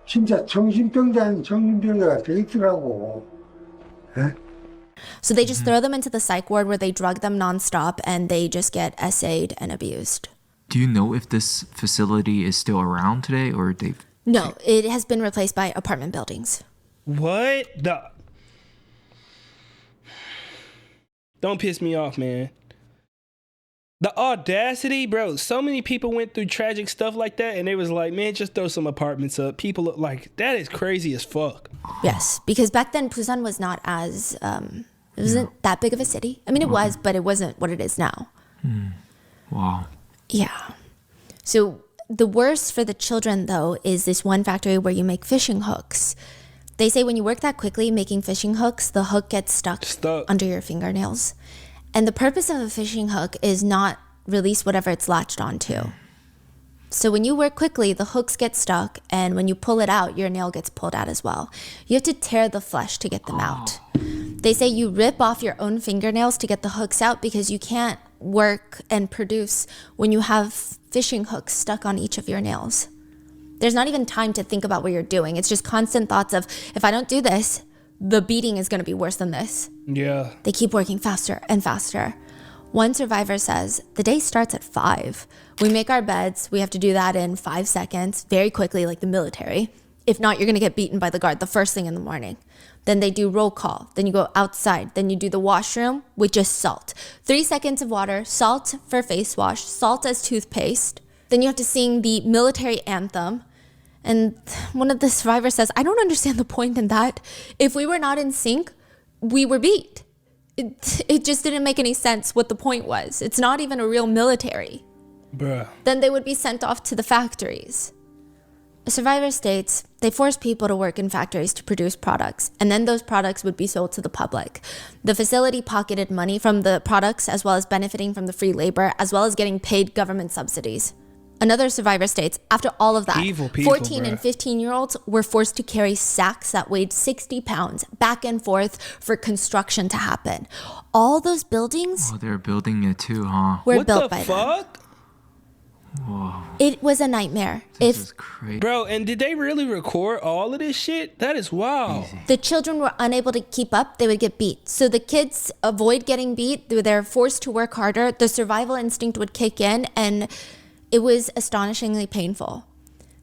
진짜 정신병자 아닌 정신병자가 돼 있더라고. 예? So they just throw them into the psych ward where they drug them nonstop and they just get essayed and abused. Do you know if this facility is still around today or they've... No, it has been replaced by apartment buildings. What the? Don't piss me off, man. The audacity, bro. So many people went through tragic stuff like that, and they was like, man, just throw some apartments up. People look like that is crazy as fuck. Yes, because back then Busan was not as it wasn't that big of a city. I mean, it was, but it wasn't what it is now. Wow. Yeah. So the worst for the children, though, is this one factory where you make fishing hooks. They say when you work that quickly making fishing hooks, the hook gets stuck under your fingernails. And the purpose of a fishing hook is not release whatever it's latched onto. So when you work quickly, the hooks get stuck, and when you pull it out, your nail gets pulled out as well. You have to tear the flesh to get them out. They say you rip off your own fingernails to get the hooks out because you can't work and produce when you have fishing hooks stuck on each of your nails. There's not even time to think about what you're doing. It's just constant thoughts of, if I don't do this, the beating is going to be worse than this. Yeah. They keep working faster and faster. One survivor says, the day starts at 5. We make our beds. We have to do that in 5 seconds, very quickly, like the military. If not, you're going to get beaten by the guard the first thing in the morning. Then they do roll call. Then you go outside. Then you do the washroom with just salt. 3 seconds of water, salt for face wash, salt as toothpaste. Then you have to sing the military anthem. And one of the survivors says, I don't understand the point in that. If we were not in sync, we were beat. It just didn't make any sense what the point was. It's not even a real military. Bruh. Then they would be sent off to the factories. A survivor states they forced people to work in factories to produce products, and then those products would be sold to the public. The facility pocketed money from the products as well as benefiting from the free labor, as well as getting paid government subsidies. Another survivor states, after all of that, Evil people, 14 and 15-year-olds were forced to carry sacks that weighed 60 pounds back and forth for construction to happen. All those buildings Oh, they're building it too, huh? were What built the by them. fuck? Whoa. It was a nightmare. This If is crazy. Bro, and did they really record all of this shit? That is wild. the children were unable to keep up, they would get beat. So the kids avoid getting beat. They're forced to work harder. The survival instinct would kick in, and it was astonishingly painful.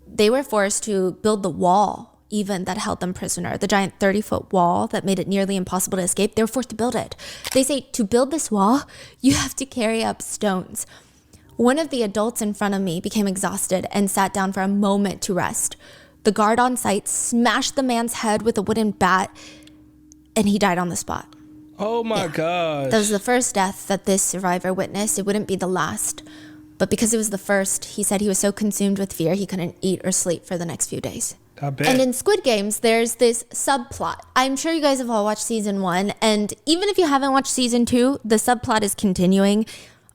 They were forced to build the wall even that held them prisoner, the giant 30-foot wall that made it nearly impossible to escape. They were forced to build it. They say to build this wall, you have to carry up stones. One of the adults in front of me became exhausted and sat down for a moment to rest. The guard on site smashed the man's head with a wooden bat, and he died on the spot. Oh my gosh. That was the first death that this survivor witnessed. It wouldn't be the last. But because it was the first, he said he was so consumed with fear he couldn't eat or sleep for the next few days. I bet. And in Squid Games, there's this subplot. I'm sure you guys have all watched season 1, and even if you haven't watched season 2, the subplot is continuing.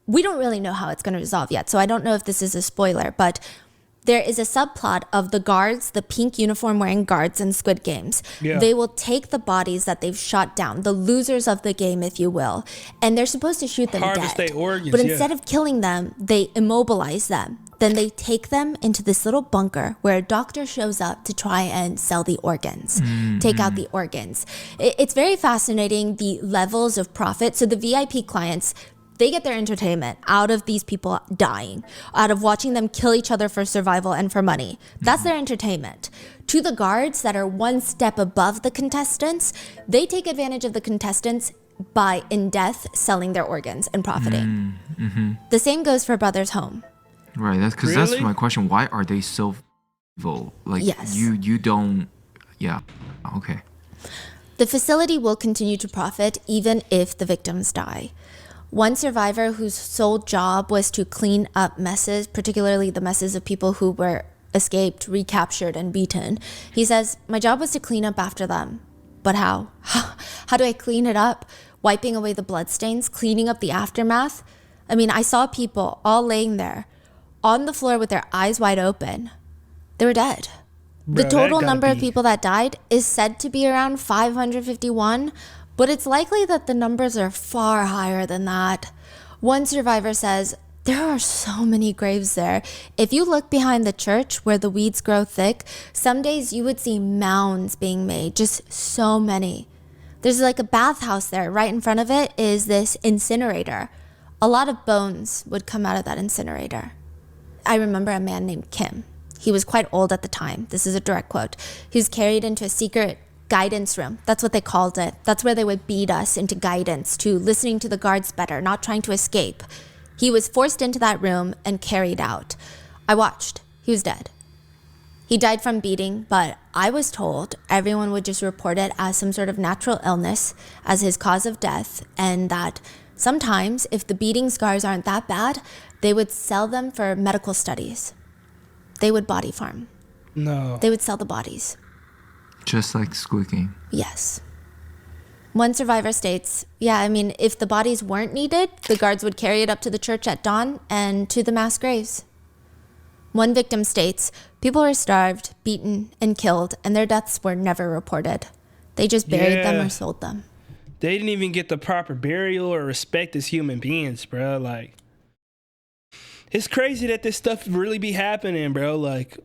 We don't really know how it's going to resolve yet, so I don't know if this is a spoiler, but there is a subplot of the guards, the pink uniform wearing guards in Squid Games. Yeah. They will take the bodies that they've shot down, the losers of the game, if you will, and they're supposed to shoot them Harvest dead. their organs, But yeah. instead of killing them, they immobilize them. Then they take them into this little bunker where a doctor shows up to try and sell the organs, take out the organs. It's very fascinating, the levels of profit. So the VIP clients, they get their entertainment out of these people dying, out of watching them kill each other for survival and for money. That's their entertainment. To the guards that are one step above the contestants, they take advantage of the contestants by, in death, selling their organs and profiting. The same goes for Brothers Home. Right. That's because that's Really? my question. Why are they so evil? Like Yes. you don't. Yeah. Okay. The facility will continue to profit even if the victims die. One survivor whose sole job was to clean up messes, particularly the messes of people who were escaped, recaptured, and beaten. He says, "My job was to clean up after them. But how? How do I clean it up? Wiping away the bloodstains, cleaning up the aftermath? I mean, I saw people all laying there on the floor with their eyes wide open. They were dead. The Bro, that total gotta number of be- people that died is said to be around 551, but it's likely that the numbers are far higher than that. One survivor says, there are so many graves there. If you look behind the church where the weeds grow thick, some days you would see mounds being made, just so many. There's like a bathhouse there. Right in front of it is this incinerator. A lot of bones would come out of that incinerator." I remember a man named Kim. He was quite old at the time. This is a direct quote. He was carried into a secret guidance room. That's what they called it. That's where they would beat us into guidance, to listening to the guards better, not trying to escape. He was forced into that room and carried out. I watched. He was dead. He died from beating, but I was told everyone would just report it as some sort of natural illness as his cause of death, and that sometimes, if the beating scars aren't that bad, they would sell them for medical studies. They would body farm. No. They would sell the bodies. Just like squeaking. Yes. One survivor states, yeah, I mean, if the bodies weren't needed, the guards would carry it up to the church at dawn and to the mass graves. One victim states, people were starved, beaten, and killed, and their deaths were never reported. They just buried them Yeah. or sold them. They didn't even get the proper burial or respect as human beings, bro. Like, it's crazy that this stuff really be happening, bro. Like,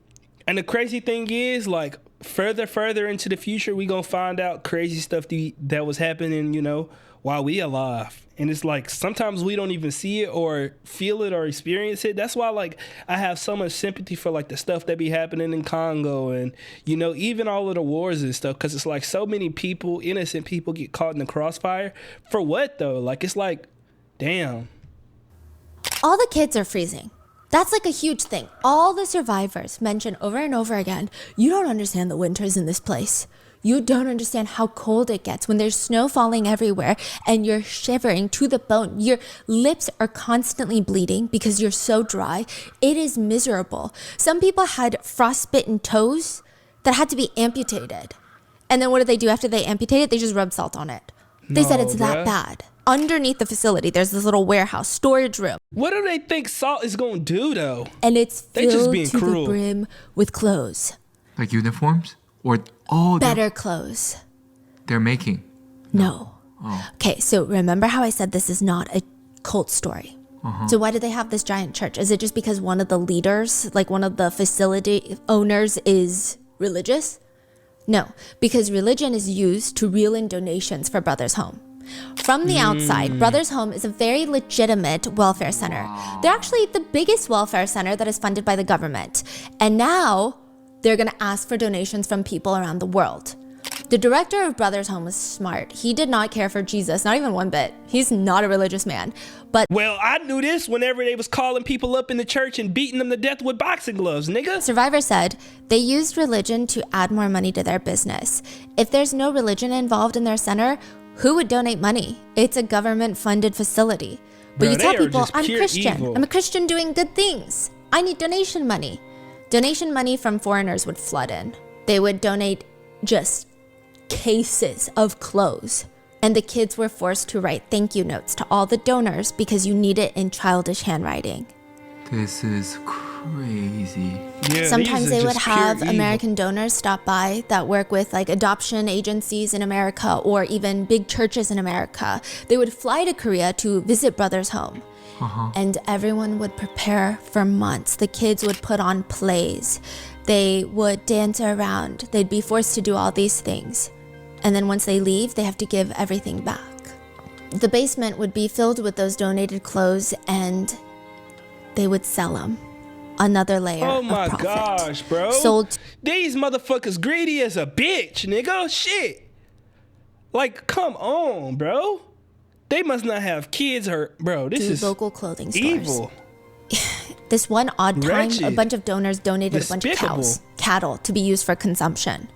and the crazy thing is, like, further into the future, we gonna find out crazy stuff that was happening, you know, while we alive. And it's like, sometimes we don't even see it or feel it or experience it. That's why, like, I have so much sympathy for, like, the stuff that be happening in Congo and, you know, even all of the wars and stuff. Because it's like so many people, innocent people, get caught in the crossfire. For what, though? Like, it's like, damn. All the kids are freezing. That's like a huge thing. All the survivors mention over and over again, you don't understand the winters in this place. You don't understand how cold it gets when there's snow falling everywhere and you're shivering to the bone. Your lips are constantly bleeding because you're so dry. It is miserable. Some people had frostbitten toes that had to be amputated. And then what do they do after they amputate it? They just rub salt on it. They said No, it's that bruh. bad. Underneath the facility, there's this little warehouse, storage room. What do they think salt is gonna do, though? And it's They just filled being to cruel. the brim with clothes. Like uniforms? Or oh Better clothes. they're making. No. Okay, so remember how I said this is not a cult story? So why do they have this giant church? Is it just because one of the leaders, like one of the facility owners, is religious? No, because religion is used to reel in donations for Brothers Home. From the outside, Brothers Home is a very legitimate welfare center. They're actually the biggest welfare center that is funded by the government. And now they're going to ask for donations from people around the world. The director of Brothers Home was smart. He did not care for Jesus, not even one bit. He's not a religious man. But Well, I knew this whenever they was calling people up in the church and beating them to death with boxing gloves, nigga. Survivor said they used religion to add more money to their business. If there's no religion involved in their center, who would donate money? It's a government-funded facility. But Bro, you tell they are people, just I'm pure Christian. evil. I'm a Christian doing good things. I need donation money. Donation money from foreigners would flood in. They would donate just cases of clothes. And the kids were forced to write thank you notes to all the donors because you need it in childish handwriting. This is crazy. Yeah, Sometimes these are they would just pure have evil. American donors stop by that work with like adoption agencies in America or even big churches in America. They would fly to Korea to visit Brothers Home. And everyone would prepare for months. The kids would put on plays. They would dance around. They'd be forced to do all these things. And then once they leave, they have to give everything back. The basement would be filled with those donated clothes and they would sell them. Another layer Oh of my profit. gosh, bro. Sold These motherfuckers greedy as a bitch, nigga. Shit. Like, come on, bro. They must not have kids or, bro, this to is local clothing stores. evil. This one odd time, a Wretched. bunch of donors donated a bunch of Despicable. cows, cattle, to be used for consumption.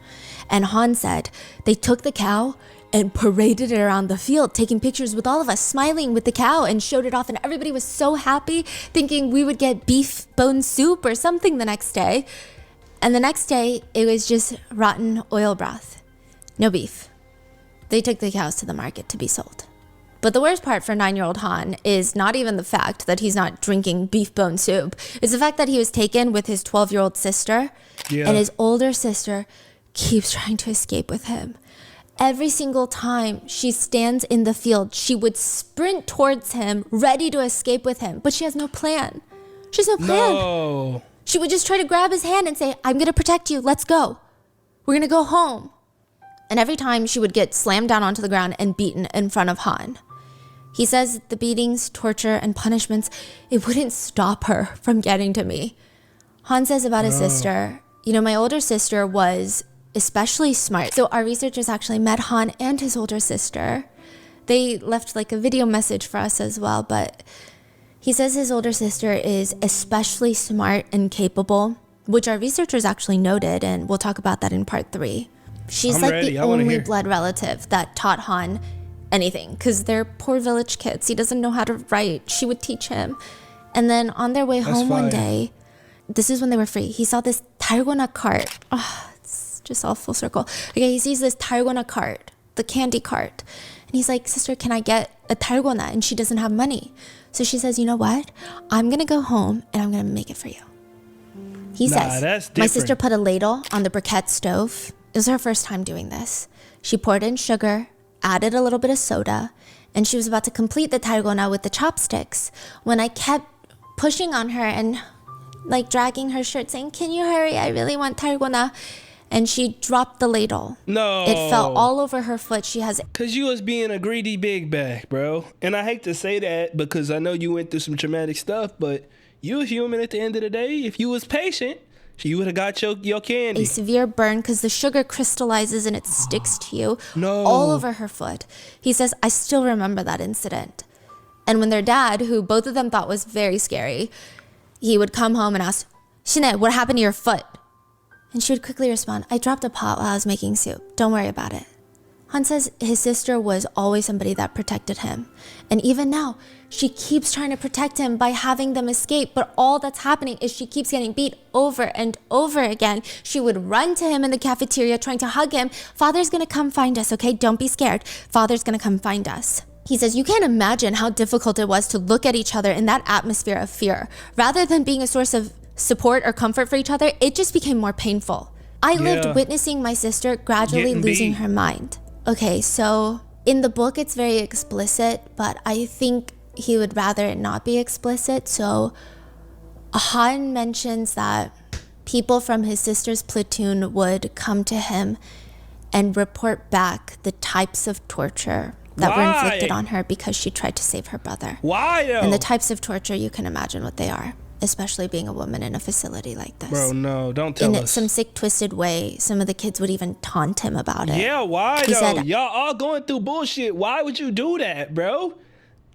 And Han said they took the cow and paraded it around the field, taking pictures with all of us, smiling with the cow, and showed it off. And everybody was so happy, thinking we would get beef bone soup or something the next day. And the next day, it was just rotten oil broth. No beef. They took the cows to the market to be sold. But the worst part for 9-year-old Han is not even the fact that he's not drinking beef bone soup. It's the fact that he was taken with his 12-year-old sister, and his older sister keeps trying to escape with him. Every single time she stands in the field, she would sprint towards him, ready to escape with him. But she has no plan. She has no plan. No. She would just try to grab his hand and say, I'm going to protect you. Let's go. We're going to go home. And every time she would get slammed down onto the ground and beaten in front of Han. He says the beatings, torture, and punishments, it wouldn't stop her from getting to me. Han says about his sister, my older sister was especially smart. So our researchers actually met Han and his older sister. They left like a video message for us as well, but he says his older sister is especially smart and capable, which our researchers actually noted, and we'll talk about that in part 3. She's I'm like ready. the I wanna only hear. blood relative that taught Han anything, because they're poor village kids. He doesn't know how to write. She would teach him. And then on their way home one fire. day, this is when they were free, he saw this 달고나 cart. It's just all full circle. Okay, he sees this 달고나 cart, the candy cart. And he's like, sister, can I get a 달고나? And she doesn't have money. So she says, you know what? I'm going to go home and I'm going to make it for you. He says, that's my different. sister put a ladle on the briquette stove. It was her first time doing this. She poured in sugar, added a little bit of soda, and she was about to complete the 달고나 with the chopsticks when I kept pushing on her and like dragging her shirt saying, can you hurry? I really want 달고나. And she dropped the ladle. No. It fell all over her foot. She has Cause you was being a greedy big bag, bro. And I hate to say that because I know you went through some traumatic stuff, but you was human at the end of the day. If you was patient, you would have got your candy. a severe burn because the sugar crystallizes and it sticks to you No. all over her foot. He says, I still remember that incident. And when their dad, who both of them thought was very scary, he would come home and ask, Shine, what happened to your foot? And she would quickly respond, I dropped a pot while I was making soup. Don't worry about it. Han says his sister was always somebody that protected him. And even now, she keeps trying to protect him by having them escape. But all that's happening is she keeps getting beat over and over again. She would run to him in the cafeteria trying to hug him. Father's going to come find us, okay? Don't be scared. Father's going to come find us. He says, you can't imagine how difficult it was to look at each other in that atmosphere of fear. Rather than being a source of support or comfort for each other, it just became more painful. I lived witnessing my sister gradually Getting losing beat. her mind. Okay, so in the book, it's very explicit, but I think he would rather it not be explicit. So Han mentions that people from his sister's platoon would come to him and report back the types of torture that were Why? inflicted on her because she tried to save her brother. Why though? And the types of torture, you can imagine what they are, especially being a woman in a facility like this. Bro, no, don't tell In us. some sick, twisted way, some of the kids would even taunt him about it. Yeah, why He though? said- Y'all all going through bullshit. Why would you do that, bro?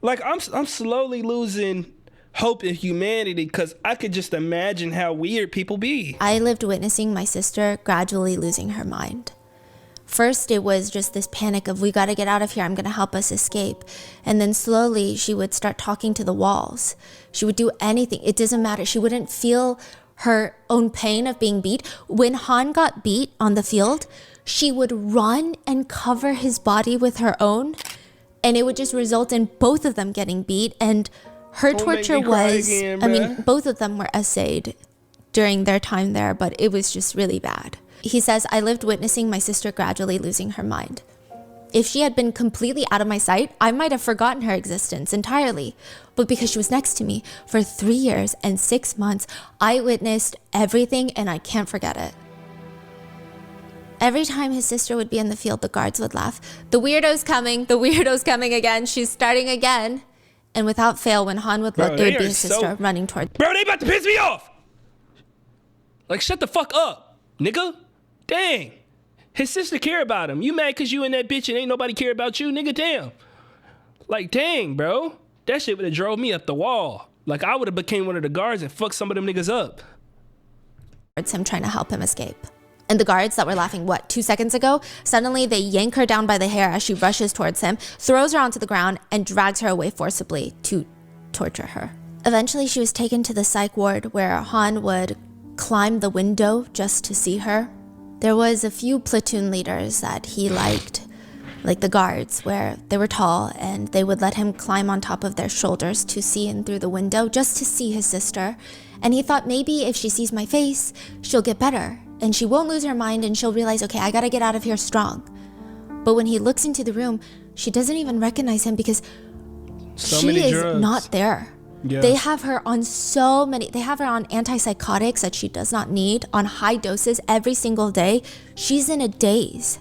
Like I'm slowly losing hope in humanity because I could just imagine how weird people be. I lived witnessing my sister gradually losing her mind. First, it was just this panic of, we got to get out of here. I'm going to help us escape. And then slowly, she would start talking to the walls. She would do anything. It doesn't matter. She wouldn't feel her own pain of being beat. When Han got beat on the field, she would run and cover his body with her own. And it would just result in both of them getting beat. And her Don't make torture me cry was, again, I mean, bruh. both of them were essayed during their time there, but it was just really bad. He says, I lived witnessing my sister gradually losing her mind. If she had been completely out of my sight, I might have forgotten her existence entirely. But because she was next to me for 3 years and 6 months, I witnessed everything and I can't forget it. Every time his sister would be in the field, the guards would laugh. The weirdo's coming again. She's starting again. And without fail, when Han would look, it they would be are his sister so- running toward. Bro, they about to piss me off. Like, shut the fuck up, nigga. Dang. His sister care about him. You mad because you and that bitch and ain't nobody care about you, nigga? Damn. Like, dang, bro. That shit would have drove me up the wall. Like, I would have became one of the guards and fucked some of them niggas up. It's him trying to help him escape. And the guards that were laughing, 2 seconds ago, suddenly they yank her down by the hair as she rushes towards him, throws her onto the ground, and drags her away forcibly to torture her. Eventually, she was taken to the psych ward where Han would climb the window just to see her. There was a few platoon leaders that he liked, like the guards, where they were tall and they would let him climb on top of their shoulders to see in through the window just to see his sister. And he thought maybe if she sees my face, she'll get better and she won't lose her mind and she'll realize, okay, I gotta get out of here strong. But when he looks into the room, she doesn't even recognize him because she is not there. Yeah. They have her on they have her on antipsychotics that she does not need, on high doses every single day. She's in a daze.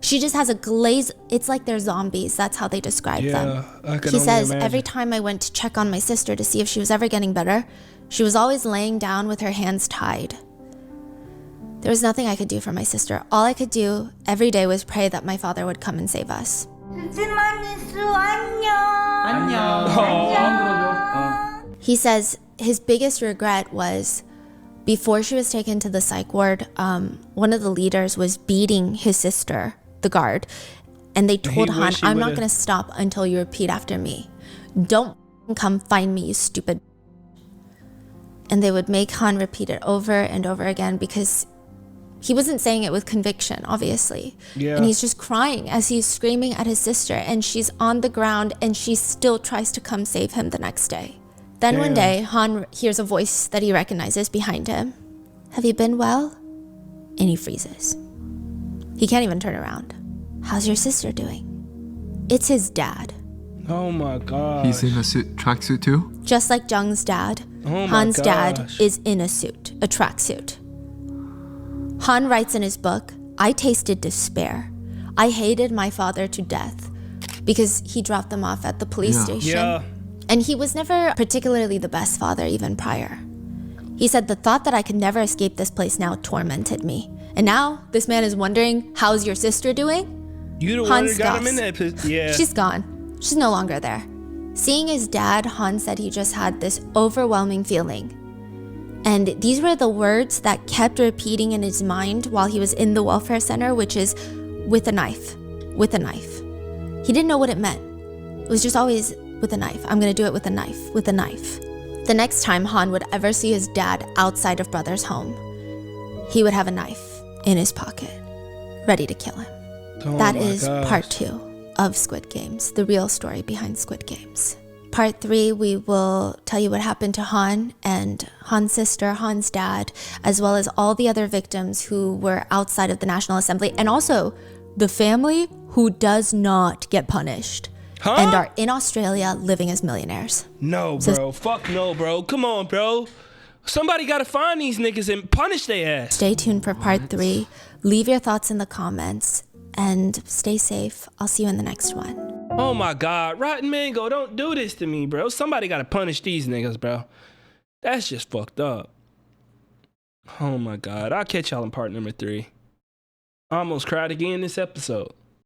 She just has a glaze. It's like they're zombies. That's how they describe them. He says, every time I went to check on my sister to see if she was ever getting better, she was always laying down with her hands tied. There was nothing I could do for my sister. All I could do every day was pray that my father would come and save us. He says his biggest regret was before she was taken to the psych ward, one of the leaders was beating his sister, the guard, and they told Han, I'm not going to stop until you repeat after me. Don't come find me, you stupid. And they would make Han repeat it over and over again because he wasn't saying it with conviction, obviously. Yeah. And he's just crying as he's screaming at his sister, and she's on the ground and she still tries to come save him the next day. Then one day, Han hears a voice that he recognizes behind him. Have you been well? And he freezes. He can't even turn around. How's your sister doing? It's his dad. Oh my god. He's in a tracksuit too? Just like Jung's dad, Han's dad is in a suit, a tracksuit. Han writes in his book, I tasted despair. I hated my father to death because he dropped them off at the police station. Yeah. And he was never particularly the best father even prior. He said the thought that I could never escape this place now tormented me. And now this man is wondering, how's your sister doing? You the one that got him in that yeah. She's gone. She's no longer there. Seeing his dad, Han said he just had this overwhelming feeling. And these were the words that kept repeating in his mind while he was in the welfare center, which is, with a knife, with a knife. He didn't know what it meant. It was just always, with a knife. I'm gonna do it with a knife, with a knife. The next time Han would ever see his dad outside of Brother's home, he would have a knife in his pocket, ready to kill him. That is part 2 of Squid Games, the real story behind Squid Games. Part 3, we will tell you what happened to Han and Han's sister, Han's dad, as well as all the other victims who were outside of the National Assembly, and also the family who does not get punished and are in Australia living as millionaires. No, bro. Fuck no, bro. Come on, bro. Somebody gotta find these niggas and punish their ass. Stay tuned for part 3. Leave your thoughts in the comments and stay safe. I'll see you in the next one. Oh my god, Rotten Mango, don't do this to me, bro. Somebody gotta punish these niggas, bro. That's just fucked up. Oh my god, I'll catch y'all in part number 3. I almost cried again this episode.